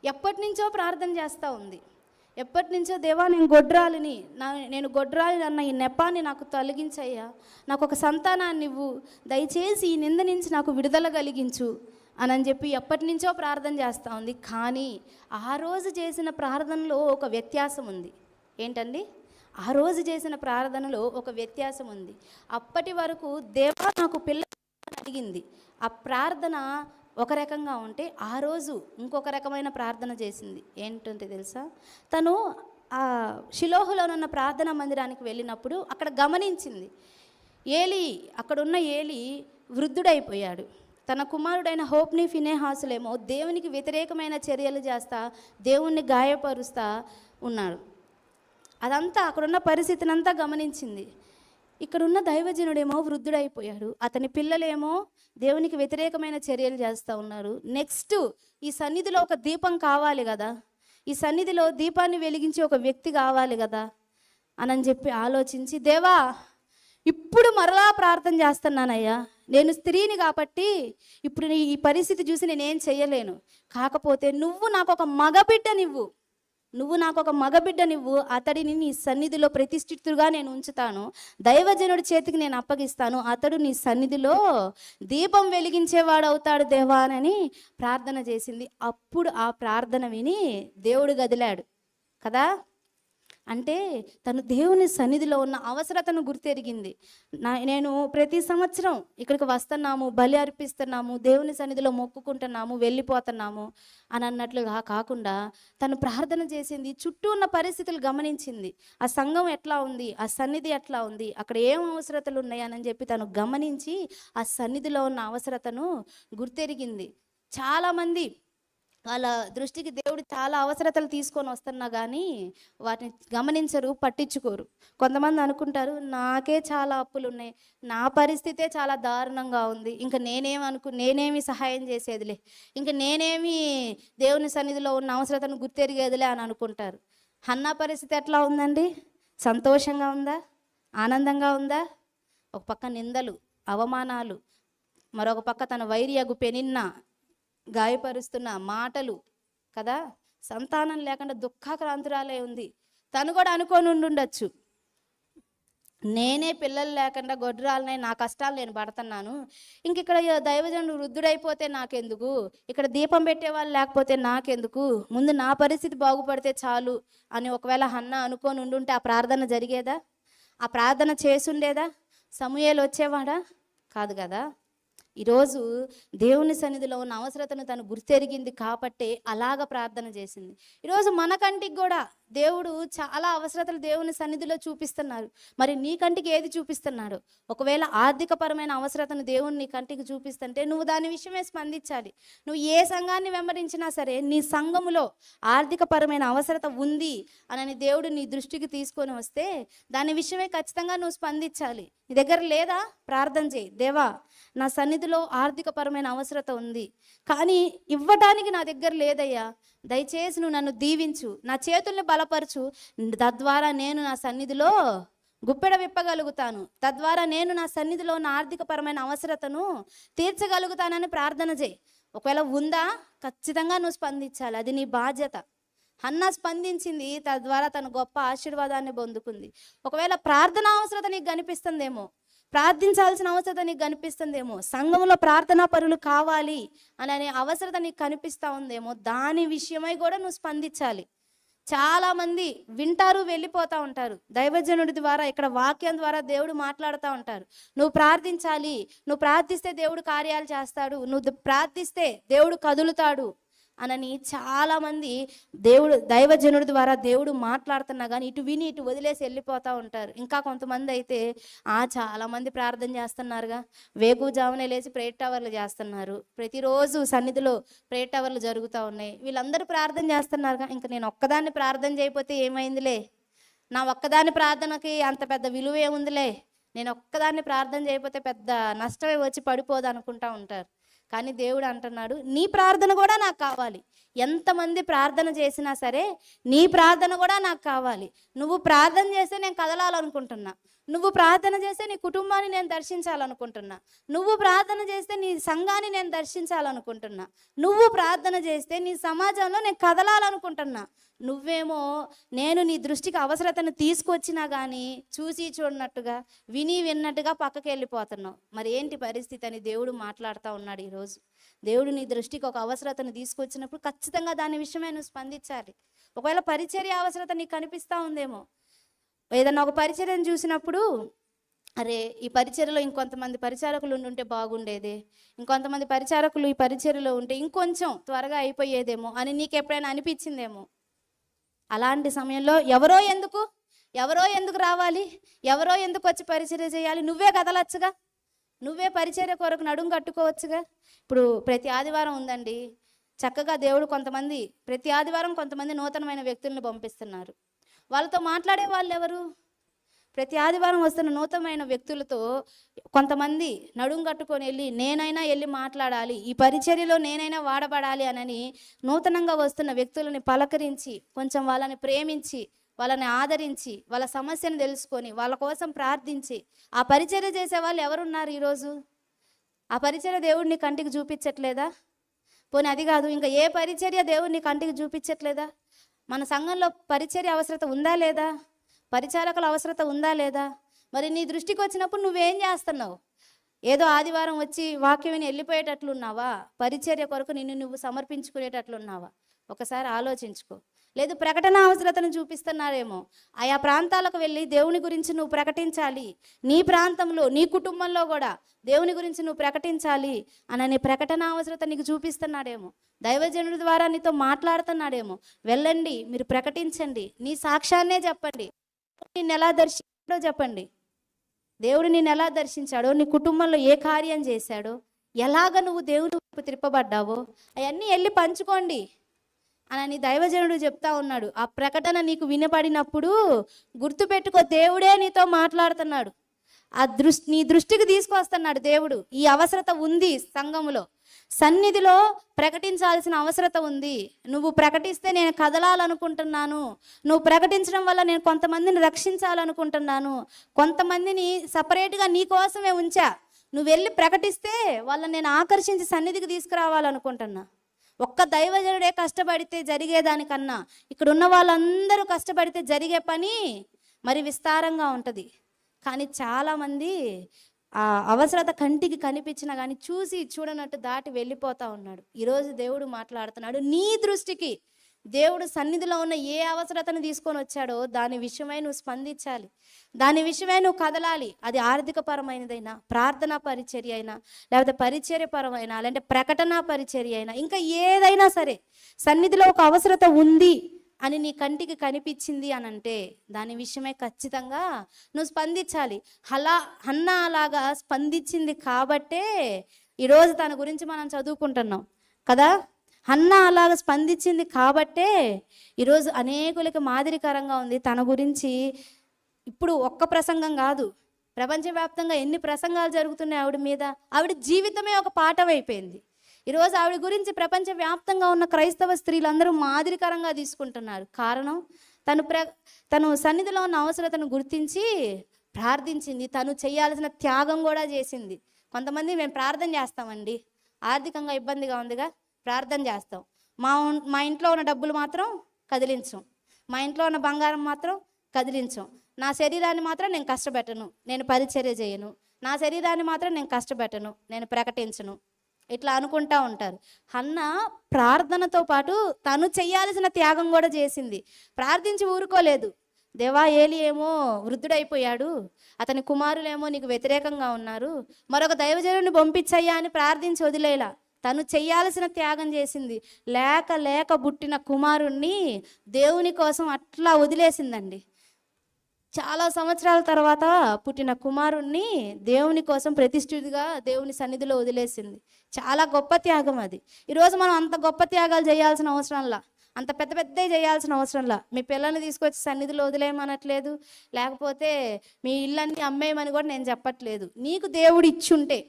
ఎప్పటి నుంచో ప్రార్థన చేస్తూ ఉంది. ఎప్పటి నుంచో దేవా నేను గొడ్రాలిని అన్న ఈ నెపాన్ని నాకు తొలగించయ్యా, నాకు ఒక సంతానాన్ని ఇవ్వు, దయచేసి ఈ నింద నుంచి నాకు విడుదల కలిగించు అని చెప్పి ఎప్పటి నుంచో ప్రార్థన చేస్తూ ఉంది. కానీ ఆ రోజు చేసిన ప్రార్థనలో ఒక వ్యత్యాసం ఉంది. ఏంటండి? ఆ రోజు చేసిన ప్రార్థనలో ఒక వ్యత్యాసం ఉంది. అప్పటి వరకు దేవా నాకు పిల్లలు అడిగింది, ఆ ప్రార్థన ఒక రకంగా ఉంటే ఆ రోజు ఇంకొక రకమైన ప్రార్థన చేసింది. ఏంటంటే తెలుసా, తను ఆ షిలోహులోనున్న ప్రార్థనా మందిరానికి వెళ్ళినప్పుడు అక్కడ గమనించింది, అక్కడున్న ఏలి వృద్ధుడైపోయాడు. తన కుమారుడైన హోప్ని ఫినెహాసులేమో దేవునికి వ్యతిరేకమైన చర్యలు చేస్తా, దేవుణ్ణి గాయపరుస్తా ఉన్నాడు. అదంతా అక్కడున్న పరిస్థితిని అంతా గమనించింది. ఇక్కడున్న దైవజనుడేమో వృద్ధుడైపోయాడు, అతని పిల్లలేమో దేవునికి వ్యతిరేకమైన చర్యలు చేస్తూ ఉన్నారు. నెక్స్ట్ ఈ సన్నిధిలో ఒక దీపం కావాలి కదా, ఈ సన్నిధిలో దీపాన్ని వెలిగించే ఒక వ్యక్తి కావాలి కదా అని చెప్పి ఆలోచించి, దేవా ఇప్పుడు మరలా ప్రార్థన చేస్తున్నానయ్యా, నేను స్త్రీని కాబట్టి ఇప్పుడు ఈ పరిస్థితి చూసి నేనేం చెయ్యలేను, కాకపోతే నువ్వు నాకు ఒక మగబిడ్డనివ్వు, అతడిని నీ సన్నిధిలో ప్రతిష్ఠితుడుగా నేను ఉంచుతాను, దైవజనుడి చేతికి నేను అప్పగిస్తాను, అతడు నీ సన్నిధిలో దీపం వెలిగించేవాడు అవుతాడు దేవా అని ప్రార్థన చేసింది. అప్పుడు ఆ ప్రార్థన విని దేవుడు గదిలాడు కదా. అంటే తను దేవుని సన్నిధిలో ఉన్న అవసరతను గుర్తెరిగింది. నేను ప్రతి సంవత్సరం ఇక్కడికి వస్తున్నాము, బలి అర్పిస్తున్నాము, దేవుని సన్నిధిలో మొక్కుకుంటున్నాము, వెళ్ళిపోతున్నాము అని అన్నట్లుగా కాకుండా తను ప్రార్థన చేసింది. చుట్టూ ఉన్న పరిస్థితులు గమనించింది, ఆ సంఘం ఎట్లా ఉంది, ఆ సన్నిధి ఎట్లా ఉంది, అక్కడ ఏం అవసరతలు ఉన్నాయని చెప్పి తను గమనించి ఆ సన్నిధిలో ఉన్న అవసరతను గుర్తెరిగింది. చాలామంది వాళ్ళ దృష్టికి దేవుడు చాలా అవసరతలు తీసుకొని వస్తున్నా కానీ వాటిని గమనించరు, పట్టించుకోరు. కొంతమంది అనుకుంటారు, నాకే చాలా అప్పులు ఉన్నాయి, నా పరిస్థితే చాలా దారుణంగా ఉంది, ఇంకా నేనేమి సహాయం చేసేదిలే, ఇంకా నేనేమి దేవుని సన్నిధిలో ఉన్న అవసరతను గుర్తెరిగేదిలే అని అనుకుంటారు. హన్నా పరిస్థితి ఎట్లా ఉందండి? సంతోషంగా ఉందా? ఆనందంగా ఉందా? ఒక పక్క నిందలు, అవమానాలు, మరొక పక్క తన వైరియగు పెనిన్న గాయపరుస్తున్న మాటలు కదా. సంతానం లేకుండా దుఃఖాక్రాంతురాలే ఉంది. తను కూడా అనుకొని ఉండుండొచ్చు, నేనే పిల్లలు లేకుండా గొడ్రాలనే, నా కష్టాలు నేను పడుతున్నాను, ఇంక ఇక్కడ దైవజనుడు వృద్ధుడైపోతే నాకెందుకు, ఇక్కడ దీపం పెట్టేవాళ్ళు లేకపోతే నాకెందుకు, ముందు నా పరిస్థితి బాగుపడితే చాలు అని ఒకవేళ హన్నా అనుకొని ఉండుంటే ఆ ప్రార్థన జరిగేదా? ఆ ప్రార్థన చేసుండేదా? సమూయేలు వచ్చేవాడా? కాదు కదా. ఈరోజు దేవుని సన్నిధిలో ఉన్న అవసరతను తను గుర్తెరిగింది కాబట్టే అలాగ ప్రార్థన చేసింది. ఈరోజు మన కంటికి కూడా దేవుడు చాలా అవసరతలు దేవుని సన్నిధిలో చూపిస్తున్నారు. మరి నీ కంటికి ఏది చూపిస్తున్నాడు? ఒకవేళ ఆర్థికపరమైన అవసరతను దేవుని నీ కంటికి చూపిస్తుంటే నువ్వు దాని విషయమే స్పందించాలి. నువ్వు ఏ సంఘాన్ని వెంబడించినా సరే నీ సంఘములో ఆర్థికపరమైన అవసరత ఉంది అని దేవుడు నీ దృష్టికి తీసుకొని వస్తే దాని విషయమే ఖచ్చితంగా నువ్వు స్పందించాలి. నీ దగ్గర లేదా? ప్రార్థన చేయి, దేవా నా సన్నిధిలో ఆర్థికపరమైన అవసరత ఉంది, కానీ ఇవ్వడానికి నా దగ్గర లేదయ్యా, దయచేసి నువ్వు నన్ను దీవించు, నా చేతుల్ని బలపరచు, తద్వారా నేను నా సన్నిధిలో గుప్పెడ విప్పగలుగుతాను, తద్వారా నేను నా సన్నిధిలో ఉన్న ఆర్థికపరమైన అవసరతను తీర్చగలుగుతానని ప్రార్థన చేయి. ఒకవేళ ఉందా, ఖచ్చితంగా నువ్వు స్పందించాలి, అది నీ బాధ్యత. హన్నా స్పందించింది, తద్వారా తను గొప్ప ఆశీర్వాదాన్ని పొందుకుంది. ఒకవేళ ప్రార్థన అవసరత నీకు కనిపిస్తుందేమో, ప్రార్థించాల్సిన అవసరత నీకు కనిపిస్తుందేమో, సంఘంలో ప్రార్థనా పరులు కావాలి అనే అవసరత నీకు కనిపిస్తూ ఉందేమో, దాని విషయమై కూడా నువ్వు స్పందించాలి. చాలామంది వింటారు, వెళ్ళిపోతూ ఉంటారు. దైవజనుడి ద్వారా, ఇక్కడ వాక్యం ద్వారా దేవుడు మాట్లాడుతూ ఉంటారు. నువ్వు ప్రార్థించాలి, నువ్వు ప్రార్థిస్తే దేవుడు కార్యాలు చేస్తాడు, నువ్వు ప్రార్థిస్తే దేవుడు కదులుతాడు అనని చాలామంది దైవజనుడి ద్వారా దేవుడు మాట్లాడుతున్నా కానీ ఇటు విని ఇటు వదిలేసి వెళ్ళిపోతూ ఉంటారు. ఇంకా కొంతమంది అయితే చాలామంది ప్రార్థన చేస్తున్నారుగా, వేకువజామునే లేచి ప్రేయర్ టవర్లు చేస్తున్నారు, ప్రతిరోజు సన్నిధిలో ప్రేయర్ టవర్లు జరుగుతూ ఉన్నాయి, వీళ్ళందరూ ప్రార్థన చేస్తున్నారుగా, ఇంకా నేను ఒక్కదాన్ని ప్రార్థన చేయకపోతే ఏమైందిలే, నా ఒక్కదాని ప్రార్థనకి అంత పెద్ద విలువ ఏముందిలే, నేను ఒక్కదాన్ని ప్రార్థన చేయకపోతే పెద్ద నష్టమే వచ్చి పడిపోదు అనుకుంటా ఉంటారు. కానీ దేవుడు అంటున్నాడు, నీ ప్రార్థన కూడా నాకు కావాలి. ఎంతమంది ప్రార్థన చేసినా సరే నీ ప్రార్థన కూడా నాకు కావాలి. నువ్వు ప్రార్థన చేస్తే నేను కదలాలనుకుంటున్నా, నువ్వు ప్రార్థన చేస్తే నీ కుటుంబాన్ని నేను దర్శించాలనుకుంటున్నా. నువ్వు ప్రార్థన చేస్తే నీ సంఘాన్ని నేను దర్శించాలనుకుంటున్నా. నువ్వు ప్రార్థన చేస్తే నీ సమాజంలో నేను కదలాలనుకుంటున్నా. నువ్వేమో నేను నీ దృష్టికి అవసరతను తీసుకొచ్చినా కానీ చూసి చూడనట్టుగా, విన్నట్టుగా పక్కకి వెళ్ళిపోతున్నావు. మరి ఏంటి పరిస్థితి అని దేవుడు మాట్లాడుతూ ఉన్నాడు ఈరోజు. దేవుడు నీ దృష్టికి ఒక అవసరతను తీసుకొచ్చినప్పుడు ఖచ్చితంగా దాని విషయమే నువ్వు స్పందించాలి. ఒకవేళ పరిచర్య అవసరత నీకు కనిపిస్తూ ఉందేమో, ఏదన్నా ఒక పరిచర్యను చూసినప్పుడు అరే ఈ పరిచర్యలో ఇంకొంతమంది పరిచారకులు ఉంటే బాగుండేదే, ఇంకొంతమంది పరిచారకులు ఈ పరిచర్యలో ఉంటే ఇంకొంచెం త్వరగా అయిపోయేదేమో అని నీకు ఎప్పుడైనా అనిపించిందేమో. అలాంటి సమయంలో ఎవరో ఎందుకు రావాలి, ఎవరో ఎందుకు వచ్చి పరిచర్య చేయాలి, నువ్వే కదలొచ్చుగా, నువ్వే పరిచర్య కొరకు నడుం కట్టుకోవచ్చుగా. ఇప్పుడు ప్రతి ఆదివారం ఉందండి, చక్కగా దేవుడు ప్రతి ఆదివారం కొంతమంది నూతనమైన వ్యక్తులను పంపిస్తున్నారు. వాళ్ళతో మాట్లాడే వాళ్ళు ఎవరు? ప్రతి ఆదివారం వస్తున్న నూతనమైన వ్యక్తులతో కొంతమంది నడుం కట్టుకొని నేనైనా వెళ్ళి మాట్లాడాలి, ఈ పరిచర్యలో నేనైనా వాడబడాలి అని నూతనంగా వస్తున్న వ్యక్తులని పలకరించి, కొంచెం వాళ్ళని ప్రేమించి, వాళ్ళని ఆదరించి, వాళ్ళ సమస్యను తెలుసుకొని, వాళ్ళ కోసం ప్రార్థించి ఆ పరిచర్య చేసే వాళ్ళు ఎవరున్నారు ఈరోజు? ఆ పరిచర్య దేవుడిని కంటికి చూపించట్లేదా? పోనీ అది కాదు, ఇంకా ఏ పరిచర్య దేవుడిని కంటికి చూపించట్లేదా? మన సంఘంలో పరిచర్య అవసరత ఉందా లేదా? పరిచారకుల అవసరత ఉందా లేదా? మరి నీ దృష్టికి వచ్చినప్పుడు నువ్వేం చేస్తున్నావు? ఏదో ఆదివారం వచ్చి వాక్యం విని వెళ్ళిపోయేటట్లున్నావా? పరిచర్య కొరకు నిన్ను నువ్వు సమర్పించుకునేటట్లున్నావా? ఒకసారి ఆలోచించుకో. లేదు ప్రకటన అవసరతను చూపిస్తున్నారేమో, ఆయా ప్రాంతాలకు వెళ్ళి దేవుని గురించి నువ్వు ప్రకటించాలి, నీ ప్రాంతంలో నీ కుటుంబంలో కూడా దేవుని గురించి నువ్వు ప్రకటించాలి అని ప్రకటన అవసరత నీకు చూపిస్తున్నాడేమో, దైవజనుడి ద్వారా నీతో మాట్లాడుతున్నాడేమో. వెళ్ళండి, మీరు ప్రకటించండి, నీ సాక్ష్యాన్నే చెప్పండి, నిన్ను ఎలా దర్శించాడో చెప్పండి, దేవుడు నిన్ను ఎలా దర్శించాడో, నీ కుటుంబంలో ఏ కార్యం చేశాడో, ఎలాగ నువ్వు దేవుని వైపు తిప్పబడ్డావో అవన్నీ వెళ్ళి పంచుకోండి అని దైవజనుడు చెప్తా ఉన్నాడు. ఆ ప్రకటన నీకు వినపడినప్పుడు గుర్తుపెట్టుకో, దేవుడే నీతో మాట్లాడుతున్నాడు. నీ దృష్టికి తీసుకొస్తున్నాడు దేవుడు. ఈ అవసరత ఉంది, సంఘములో సన్నిధిలో ప్రకటించాల్సిన అవసరత ఉంది. నువ్వు ప్రకటిస్తే నేను కదలాలనుకుంటున్నాను, నువ్వు ప్రకటించడం వల్ల నేను కొంతమందిని రక్షించాలనుకుంటున్నాను, కొంతమందిని సపరేట్గా నీ కోసమే ఉంచా, నువ్వు వెళ్ళి ప్రకటిస్తే వాళ్ళని నేను ఆకర్షించి సన్నిధికి తీసుకురావాలనుకుంటున్నా. ఒక్క దైవజనుడే కష్టపడితే జరిగేదానికన్నా ఇక్కడ ఉన్న వాళ్ళందరూ కష్టపడితే జరిగే పని మరి విస్తారంగా ఉంటుంది. కానీ చాలామంది ఆ అవసరత కంటికి కనిపించినా కానీ చూసి చూడనట్టు దాటి వెళ్ళిపోతూ ఉన్నాడు. ఈరోజు దేవుడు మాట్లాడుతున్నాడు, నీ దృష్టికి దేవుడు సన్నిధిలో ఉన్న ఏ అవసరతను తీసుకొని వచ్చాడో దాని విషయమై నువ్వు స్పందించాలి, దాని విషయమై నువ్వు కదలాలి. అది ఆర్థిక పరమైనదైనా, ప్రార్థనా పరిచర్య అయినా, లేకపోతే పరిచర్యపరమైనా, లేదంటే ప్రకటన పరిచర్య అయినా, ఇంకా ఏదైనా సరే సన్నిధిలో ఒక అవసరత ఉంది అని నీ కంటికి కనిపించింది అని అంటే దాని విషయమై ఖచ్చితంగా నువ్వు స్పందించాలి. హన్నా అలాగా స్పందించింది కాబట్టే ఈరోజు తన గురించి మనం చదువుకుంటున్నాం కదా. హన్నా అలాగ స్పందించింది కాబట్టే ఈరోజు అనేకులకి మాదిరికరంగా ఉంది తన గురించి. ఇప్పుడు ఒక్క ప్రసంగం కాదు, ప్రపంచవ్యాప్తంగా ఎన్ని ప్రసంగాలు జరుగుతున్నాయి ఆవిడ మీద. ఆవిడ జీవితమే ఒక పాఠం అయిపోయింది. ఈరోజు ఆవిడ గురించి ప్రపంచవ్యాప్తంగా ఉన్న క్రైస్తవ స్త్రీలందరూ మాదిరికరంగా తీసుకుంటున్నారు. కారణం తను సన్నిధిలో ఉన్న అవసరతను గుర్తించి ప్రార్థించింది, తను చేయాల్సిన త్యాగం కూడా చేసింది. కొంతమంది మేము ప్రార్థన చేస్తామండి, ఆర్థికంగా ఇబ్బందిగా ఉందిగా ప్రార్థన చేస్తాం, మా ఇంట్లో ఉన్న డబ్బులు మాత్రం కదిలించం, మా ఇంట్లో ఉన్న బంగారం మాత్రం కదిలించం, నా శరీరాన్ని మాత్రం నేను కష్టపెట్టను, నేను పరిచర్య చేయను, నా శరీరాన్ని మాత్రం నేను కష్టపెట్టను, నేను ప్రకటించను, ఇట్లా అనుకుంటా ఉంటారు. హన్నా ప్రార్థనతో పాటు తను చేయాల్సిన త్యాగం కూడా చేసింది. ప్రార్థించి ఊరుకోలేదు. దేవా, ఏలి ఏమో వృద్ధుడైపోయాడు, అతని కుమారులేమో నీకు వ్యతిరేకంగా ఉన్నారు, మరొక దైవజనుడిని పంపించయ్యా అని ప్రార్థించి వదిలేలా. తను చెయ్యాల్సిన త్యాగం చేసింది. లేక లేక పుట్టిన కుమారుణ్ణి దేవుని కోసం అట్లా వదిలేసిందండి. చాలా సంవత్సరాల తర్వాత పుట్టిన కుమారుణ్ణి దేవుని కోసం ప్రతిష్ఠితిగా దేవుని సన్నిధిలో వదిలేసింది. చాలా గొప్ప త్యాగం అది. ఈరోజు మనం అంత గొప్ప త్యాగాలు చేయాల్సిన అవసరంలా, అంత పెద్ద పెద్దవి చేయాల్సిన అవసరంలా. మీ పిల్లల్ని తీసుకొచ్చి సన్నిధిలో వదిలేయమనట్లేదు, లేకపోతే మీ ఇళ్ళన్నీ అమ్మేయమని కూడా నేను చెప్పట్లేదు. నీకు దేవుడు ఇచ్చుంటే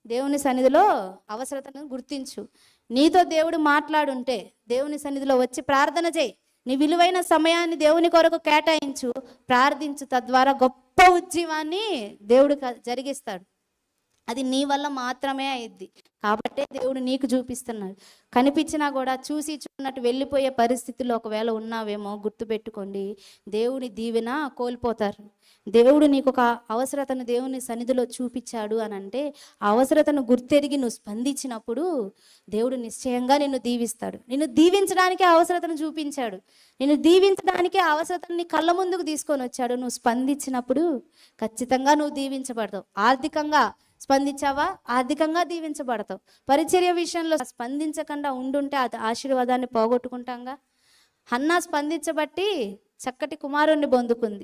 దేవుని సన్నిధిలో అవసరతను గుర్తించు. నీతో దేవుడు మాట్లాడుంటే దేవుని సన్నిధిలో వచ్చి ప్రార్థన చేయి. నీ విలువైన సమయాన్ని దేవుని కొరకు కేటాయించు, ప్రార్థించు. తద్వారా గొప్ప గొప్ప ఉద్యమాన్ని దేవుడు జరిగిస్తాడు. అది నీ వల్ల మాత్రమే అయ్యిద్ది. కాబట్టే దేవుడు నీకు చూపిస్తున్నాడు. కనిపించినా కూడా చూసి చూడనట్టు వెళ్ళిపోయే పరిస్థితుల్లో ఒకవేళ ఉన్నావేమో గుర్తుపెట్టుకోండి, దేవుని దీవెన కోల్పోతారు. దేవుడు నీకు ఒక అవసరతను దేవుని సన్నిధిలో చూపించాడు అని అంటే, ఆ అవసరతను గుర్తెరిగి నువ్వు స్పందించినప్పుడు దేవుడు నిశ్చయంగా నిన్ను దీవిస్తాడు. నిన్ను దీవించడానికే అవసరతను చూపించాడు. నిన్ను దీవించడానికే అవసరతను నీ కళ్ళ ముందుకు తీసుకొని వచ్చాడు. నువ్వు స్పందించినప్పుడు ఖచ్చితంగా నువ్వు దీవించబడతావు. ఆర్థికంగా స్పందించావా, ఆర్థికంగా దీవించబడతావు. పరిచర్య విషయంలో స్పందించకుండా ఉండుంటే అది ఆశీర్వాదాన్ని పోగొట్టుకుంటాంగా. హన్నా స్పందించబట్టి చక్కటి కుమారుణ్ణి పొందుకుంది.